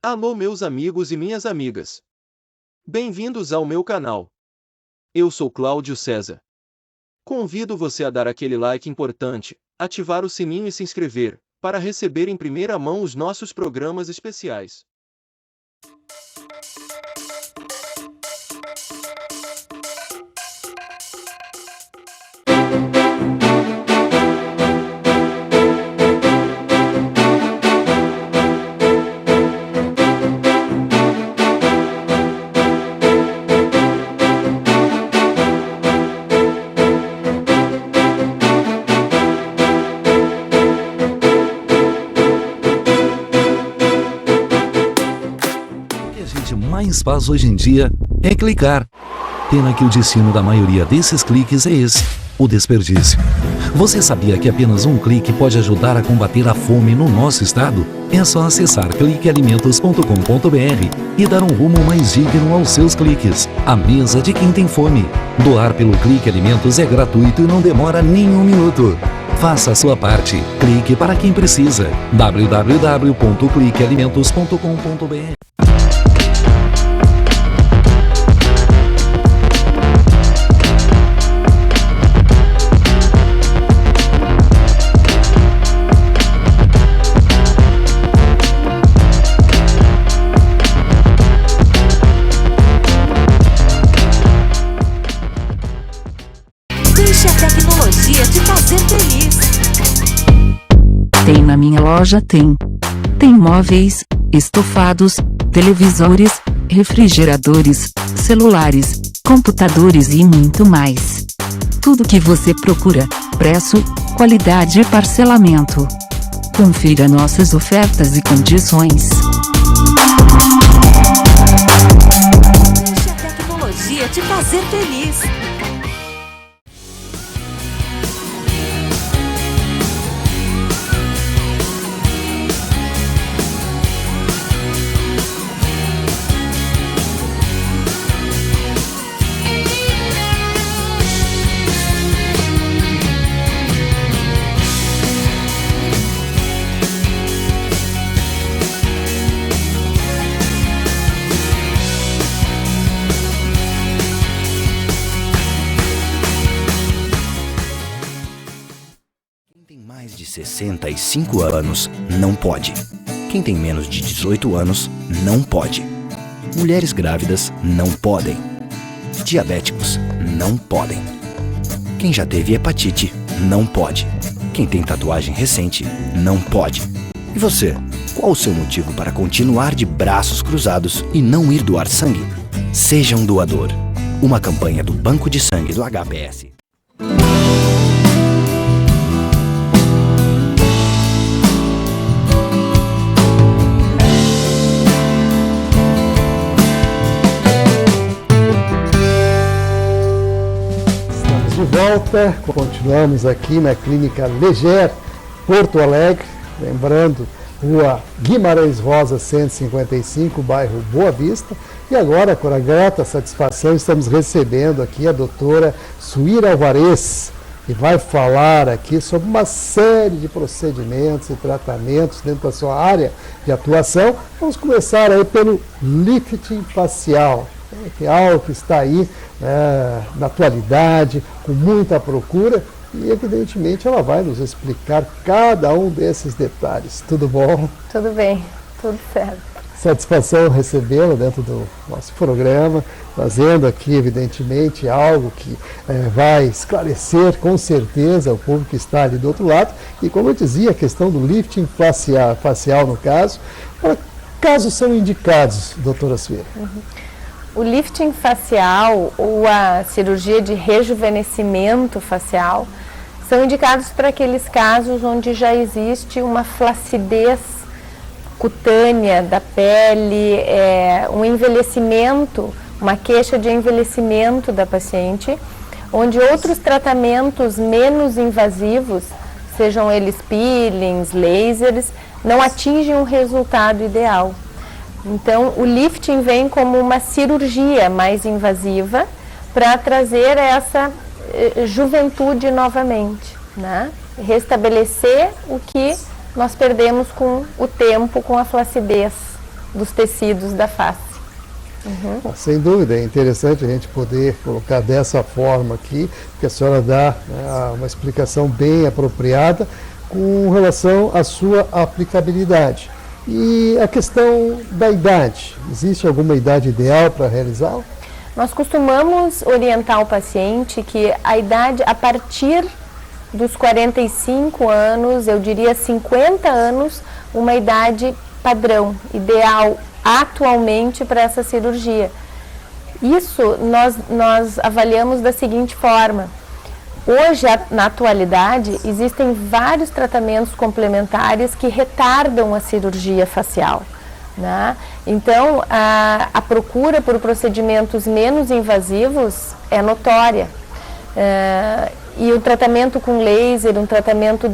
Alô meus amigos e minhas amigas. Bem-vindos ao meu canal. Eu sou Cláudio César. Convido você a dar aquele like importante, ativar o sininho e se inscrever, para receber em primeira mão os nossos programas especiais. Mais faz hoje em dia é clicar. Pena que o destino da maioria desses cliques é esse, o desperdício. Você sabia que apenas um clique pode ajudar a combater a fome no nosso estado? É só acessar cliquealimentos.com.br e dar um rumo mais digno aos seus cliques. A mesa de quem tem fome. Doar pelo Clique Alimentos é gratuito e não demora nem um minuto. Faça a sua parte. Clique para quem precisa. www.cliquealimentos.com.br. Deixe a tecnologia te fazer feliz. Tem na minha loja, tem. Tem móveis, estofados, televisores, refrigeradores, celulares, computadores e muito mais. Tudo que você procura, preço, qualidade e parcelamento. Confira nossas ofertas e condições. Deixe a tecnologia te fazer feliz. Quem tem mais de 65 anos não pode. Quem tem menos de 18 anos não pode. Mulheres grávidas não podem. Diabéticos não podem. Quem já teve hepatite não pode. Quem tem tatuagem recente não pode. E você, qual o seu motivo para continuar de braços cruzados e não ir doar sangue? Seja um doador. Uma campanha do Banco de Sangue do HPS. De volta, continuamos aqui na Clínica Leger, Porto Alegre, lembrando, Rua Guimarães Rosa 155, bairro Boa Vista, e agora, com a grata satisfação, estamos recebendo aqui a doutora Suíra Alvarez, que vai falar aqui sobre uma série de procedimentos e tratamentos dentro da sua área de atuação. Vamos começar aí pelo lifting facial, que é algo que está aí na atualidade, com muita procura, e evidentemente ela vai nos explicar cada um desses detalhes. Tudo bom? Tudo bem, tudo certo. Satisfação recebê-la dentro do nosso programa, fazendo aqui evidentemente algo que vai esclarecer com certeza o público que está ali do outro lado, e como eu dizia, a questão do lifting facial no caso, casos são indicados, doutora Suíra? O lifting facial ou a cirurgia de rejuvenescimento facial são indicados para aqueles casos onde já existe uma flacidez cutânea da pele, um envelhecimento, uma queixa de envelhecimento da paciente, onde outros tratamentos menos invasivos, sejam eles peelings, lasers, não atingem o resultado ideal. Então, o lifting vem como uma cirurgia mais invasiva para trazer essa juventude novamente, né? Restabelecer o que nós perdemos com o tempo, com a flacidez dos tecidos da face. Sem dúvida, é interessante a gente poder colocar dessa forma aqui, porque a senhora dá uma explicação bem apropriada com relação à sua aplicabilidade. E a questão da idade, existe alguma idade ideal para realizá-lo? Nós costumamos orientar o paciente que a idade a partir dos 45 anos, eu diria 50 anos, uma idade padrão, ideal atualmente para essa cirurgia. Isso nós avaliamos da seguinte forma. Hoje, na atualidade, existem vários tratamentos complementares que retardam a cirurgia facial, né? Então, a procura por procedimentos menos invasivos é notória. E o tratamento com laser, um tratamento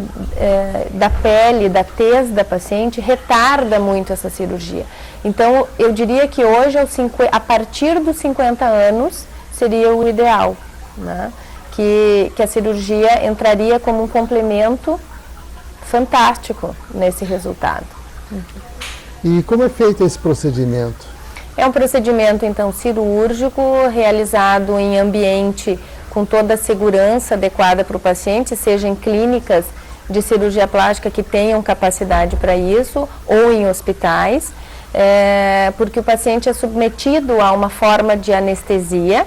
da pele, da tez da paciente, retarda muito essa cirurgia. Então, eu diria que hoje, a partir dos 50 anos, seria o ideal, né? Que a cirurgia entraria como um complemento fantástico nesse resultado. E como é feito esse procedimento? É um procedimento, então, cirúrgico, realizado em ambiente com toda a segurança adequada para o paciente, seja em clínicas de cirurgia plástica que tenham capacidade para isso, ou em hospitais, porque o paciente é submetido a uma forma de anestesia,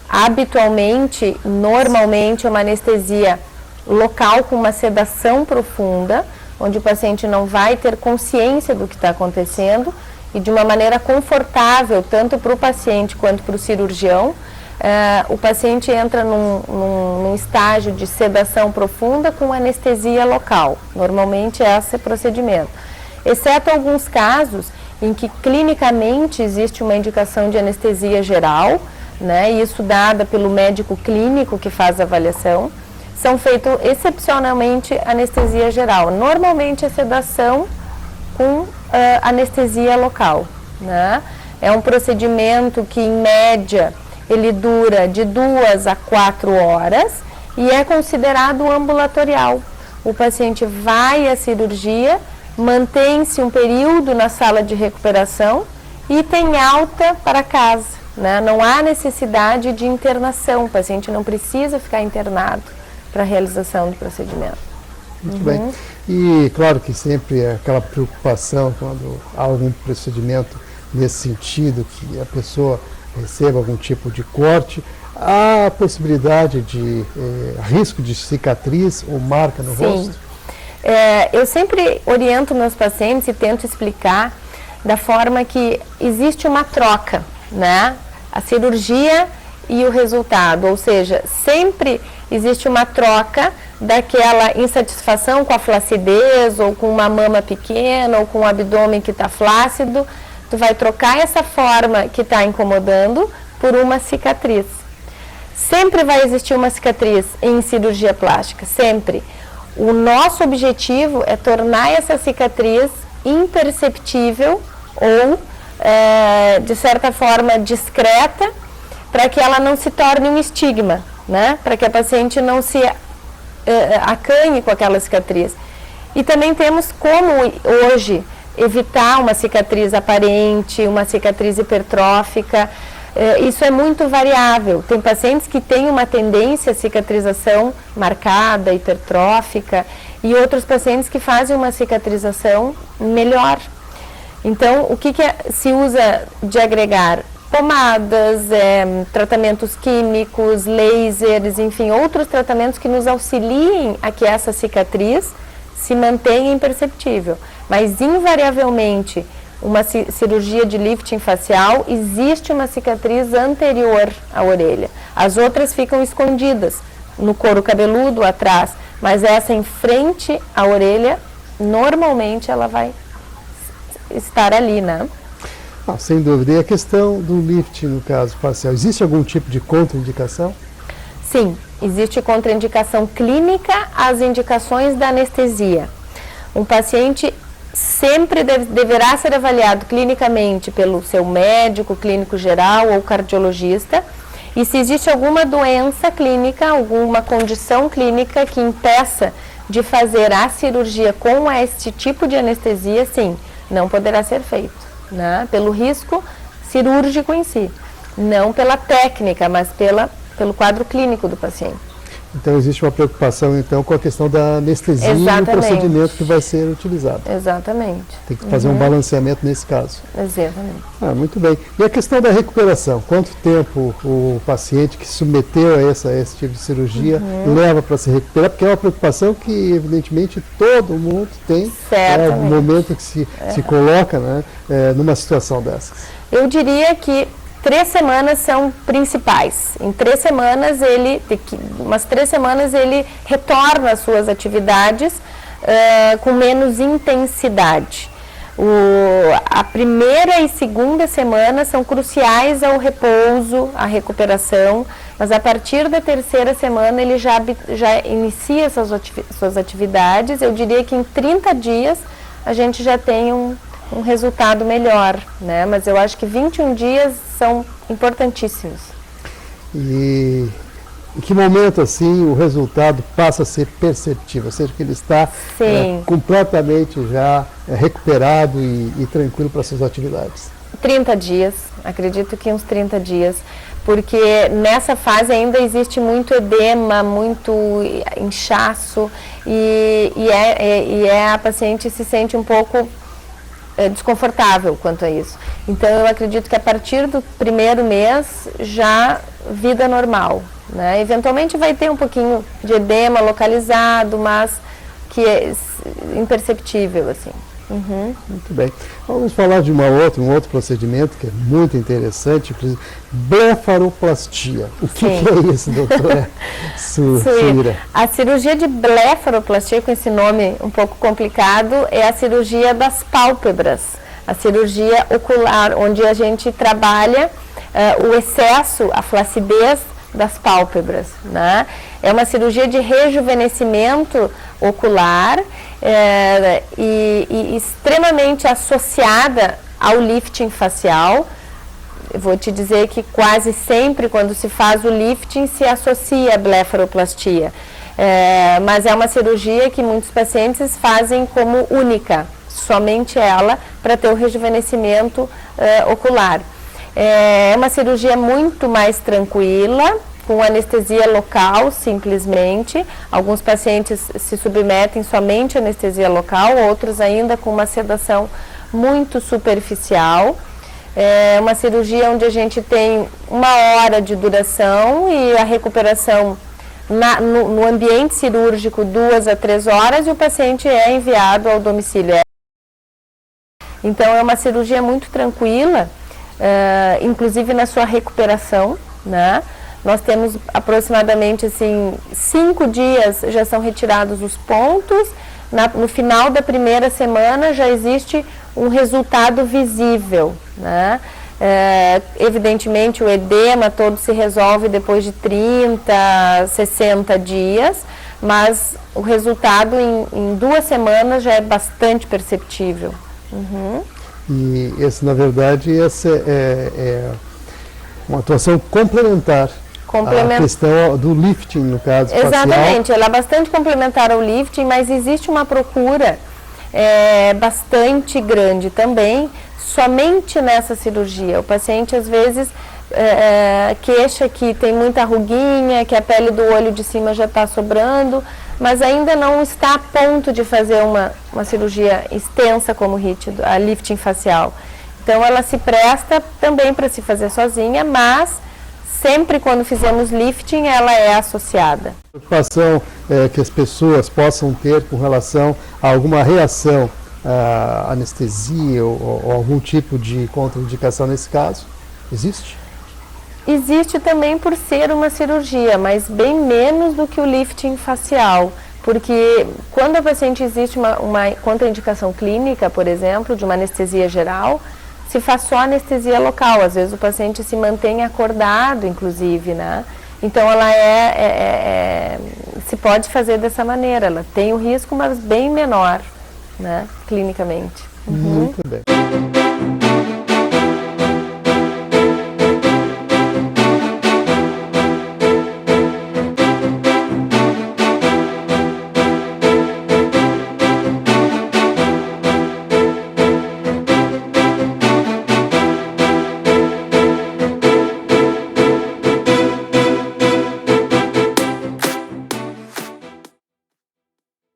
habitualmente, normalmente, uma anestesia local com uma sedação profunda, onde o paciente não vai ter consciência do que está acontecendo e de uma maneira confortável, tanto para o paciente quanto para o cirurgião. O paciente entra num estágio de sedação profunda com anestesia local. Normalmente é esse procedimento. Exceto alguns casos em que clinicamente existe uma indicação de anestesia geral, né, isso dada pelo médico clínico que faz a avaliação, são feitos excepcionalmente anestesia geral. Normalmente é sedação com anestesia local, né? É um procedimento que, em média, ele dura de 2 a 4 horas e é considerado ambulatorial. O paciente vai à cirurgia, mantém-se um período na sala de recuperação e tem alta para casa, né? Não há necessidade de internação, o paciente não precisa ficar internado para a realização do procedimento. Muito bem. E claro que sempre é aquela preocupação quando há algum procedimento nesse sentido, que a pessoa receba algum tipo de corte, há a possibilidade de risco de cicatriz ou marca no rosto? Eu sempre oriento meus pacientes e tento explicar da forma que existe uma troca, né? A cirurgia e o resultado, ou seja, sempre existe uma troca daquela insatisfação com a flacidez ou com uma mama pequena ou com o abdômen que está flácido. Tu vai trocar essa forma que está incomodando por uma cicatriz. Sempre vai existir uma cicatriz em cirurgia plástica, sempre. O nosso objetivo é tornar essa cicatriz imperceptível ou, de certa forma, discreta, para que ela não se torne um estigma, né? Para que a paciente não se acanhe com aquela cicatriz. E também temos como hoje evitar uma cicatriz aparente, uma cicatriz hipertrófica. Isso é muito variável. Tem pacientes que têm uma tendência à cicatrização marcada, hipertrófica, e outros pacientes que fazem uma cicatrização melhor. Então, o que se usa de agregar? Pomadas, tratamentos químicos, lasers, enfim, outros tratamentos que nos auxiliem a que essa cicatriz se mantenha imperceptível. Mas, invariavelmente, uma cirurgia de lifting facial, existe uma cicatriz anterior à orelha. As outras ficam escondidas no couro cabeludo, atrás, mas essa em frente à orelha, normalmente ela vai estar ali, né? Sem dúvida. E a questão do lifting, no caso facial, existe algum tipo de contraindicação? Sim, existe contraindicação clínica às indicações da anestesia. Um paciente sempre deverá ser avaliado clinicamente pelo seu médico, clínico geral ou cardiologista. E se existe alguma doença clínica, alguma condição clínica que impeça de fazer a cirurgia com este tipo de anestesia, sim, não poderá ser feito. né? Pelo risco cirúrgico em si, não pela técnica, mas pelo quadro clínico do paciente. Então existe uma preocupação então com a questão da anestesia e o procedimento que vai ser utilizado. Exatamente. Tem que fazer um balanceamento nesse caso. Exatamente. Muito bem. E a questão da recuperação? Quanto tempo o paciente que se submeteu a esse tipo de cirurgia leva para se recuperar? Porque é uma preocupação que, evidentemente, todo mundo tem no momento que se coloca, né, numa situação dessas. Eu diria que 3 semanas são principais. Em 3 semanas umas 3 semanas ele retorna às suas atividades com menos intensidade. A primeira e segunda semana são cruciais ao repouso, à recuperação, mas a partir da 3ª semana ele já inicia suas atividades. Eu diria que em 30 dias a gente já tem um resultado melhor, né? Mas eu acho que 21 dias são importantíssimos. E em que momento, assim, o resultado passa a ser perceptível? Ou seja, que ele está completamente já recuperado e tranquilo para suas atividades? 30 dias, acredito que uns 30 dias, porque nessa fase ainda existe muito edema, muito inchaço e a paciente se sente um pouco desconfortável quanto a isso. Então eu acredito que a partir do 1º mês já vida normal, né? Eventualmente vai ter um pouquinho de edema localizado, mas que é imperceptível, assim. Muito bem. Vamos falar de um outro procedimento que é muito interessante, blefaroplastia. O que é isso, doutora Suíra? A cirurgia de blefaroplastia, com esse nome um pouco complicado, é a cirurgia das pálpebras, a cirurgia ocular, onde a gente trabalha o excesso, a flacidez das pálpebras, né? É uma cirurgia de rejuvenescimento ocular e extremamente associada ao lifting facial. Eu vou te dizer que quase sempre quando se faz o lifting se associa a blefaroplastia, mas é uma cirurgia que muitos pacientes fazem como única, somente ela, para ter o rejuvenescimento ocular. É uma cirurgia muito mais tranquila, com anestesia local, simplesmente. Alguns pacientes se submetem somente à anestesia local, outros ainda com uma sedação muito superficial. É uma cirurgia onde a gente tem 1 hora de duração e a recuperação no ambiente cirúrgico 2 a 3 horas e o paciente é enviado ao domicílio. Então é uma cirurgia muito tranquila, inclusive na sua recuperação, né? Nós temos aproximadamente 5 dias já são retirados os pontos, no final da 1ª semana já existe um resultado visível, né? Evidentemente o edema todo se resolve depois de 30, 60 dias, mas o resultado em 2 semanas já é bastante perceptível. E esse, na verdade, é uma atuação complementar à questão do lifting, no caso, exatamente, ela é bastante complementar ao lifting, mas existe uma procura bastante grande também, somente nessa cirurgia. O paciente, às vezes, queixa que tem muita ruguinha, que a pele do olho de cima já está sobrando, mas ainda não está a ponto de fazer uma cirurgia extensa como a lifting facial. Então ela se presta também para se fazer sozinha, mas sempre quando fizemos lifting ela é associada. A preocupação que as pessoas possam ter com relação a alguma reação à anestesia ou algum tipo de contraindicação nesse caso, existe? Existe também por ser uma cirurgia, mas bem menos do que o lifting facial, porque quando a paciente existe uma contraindicação clínica, por exemplo, de uma anestesia geral, se faz só anestesia local, às vezes o paciente se mantém acordado, inclusive, né? Então ela se pode fazer dessa maneira, ela tem o risco, mas bem menor, né, clinicamente. Muito bem.